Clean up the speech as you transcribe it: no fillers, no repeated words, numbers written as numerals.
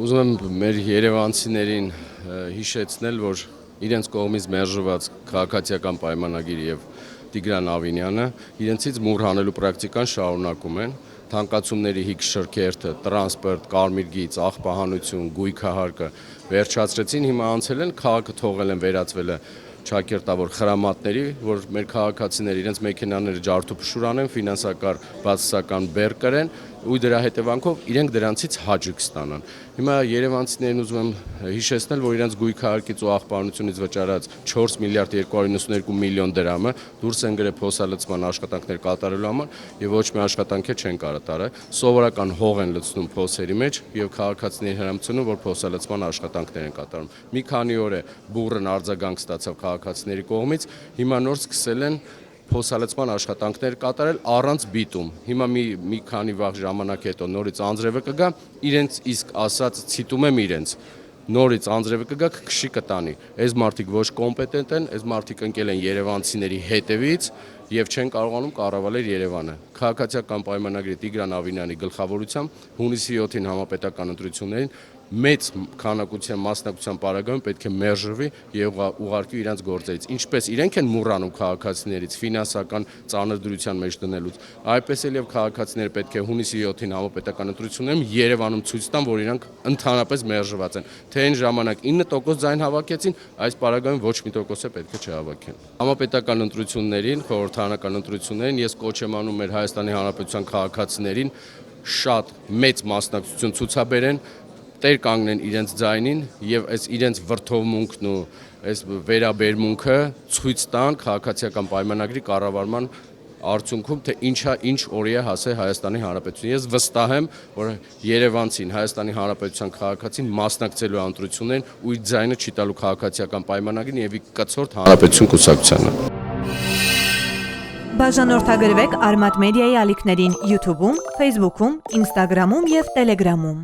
Ուզում եմ մեր երևանցիներին հիշեցնել, որ իրենց կողմից մերժված քաղաքացիական պայմանագիր եւ Տիգրան Ավինյանը իրենցից մուռ հանելու պրակտիկան շարունակում են։ Թանկացումների հիքս շրքերթը, տրանսպորտ, կարմիր գիծ, աղբահանություն, գույքահարկը վերջացրեցին, հիմա անցել են, քաղաքը թողել են, վերածվել է ճակերտավոր խրամատների, որ մեր քաղաքացիները իրենց մեքենաները ջարդուփշուր անեն, ֆինանսական բացասական բեռ կրեն ու դրա հետևանքով իրենք դրանցից հաճույք ստանան։ Հիմա երևանցիներին ուզում եմ հիշեցնել, որ իրենց գույքահարկից ու աղբահանությունից վճարած 4 միլիարդ 292 միլիոն դրամը դուրս են գրել փոսալցման աշխատանքներ կատարելու համար եւ ոչ մի աշխատանք չեն կարող տարել։ Սովորական հող են լցնում փոսերի մեջ եւ քաղաքացիների հրամցնում, որ փոսալցման աշխատանքներ են կատարում։ Մի քանի օր է բուռն արձագանք ստացավ քաղաքացիների կողմից, հիմա նոր սկսել են փոսալցման աշխատանքներ կատարել առանց բիտում։ Հիմա մի քանի վաղ ժամանակ հետո նորից անձրևը կգա, իրենց իսկ ասած ցիտում եմ իրենց։ Նորից անձրևը կգա, քշի կտանի։ Այս մարդիկ ոչ կոմպետենտ են, այս մարդիկ ընկել են երևանցիների հետևից եւ չեն կարողանում կառավարել Երևանը։ Քաղաքացիական պայմանագրի Տիգրան Ավինյանի գլխավորությամբ հունիսի 7-ին համապետական ընտրություններին մեծ քանակության մասնակցության պարագայում պետք է մերժվի եւ ուղարկվի իրենց գործերից։ Ինչպես իրենք են մոռանում քաղաքացիներից ֆինանսական ծանր դրության մեջ դնելուց, այդպես էլ եւ քաղաքացիները պետք է հունիսի 7-ին համապետական ընտրություններում Երևանում ցույց տան, որ իրանք ընդհանրապես մերժված են։ Թե այն ժամանակ 9% ձայն հավաքեցին, այս պարագայում ոչ մի տոկոս է պետք է չհավաքեն։ Համապետական ընտրություններին, խորհրդարանական ընտրություններին ես կոչ եմ անում մեր Հայաստանի Հանրապետության քաղաքացիներին շատ մեծ մասնակցություն ցուցաբերեն, տեր կանգնեն իրենց ձայնին եւ այս իրենց վրթովմունքն ու այս վերաբերմունքը ցույց տան քաղաքացիական պայմանագրի կառավարման արդյունքում թե ինչ օրի է հասել Հայաստանի Հանրապետություն։ Ես վստահ եմ, որ Երևանցին, Հայաստանի Հանրապետության քաղաքացին մասնակցելու ընտրություններին ու իր ձայնը չի տալու քաղաքացիական պայմանագրին եւ կցորդ Հանրապետություն կուսակցությանը։ Բաժանորդագրվեք Արմատ մեդիայի ալիքներին YouTube-ում, Facebook-ում, Instagram-ում եւ Telegram-ում։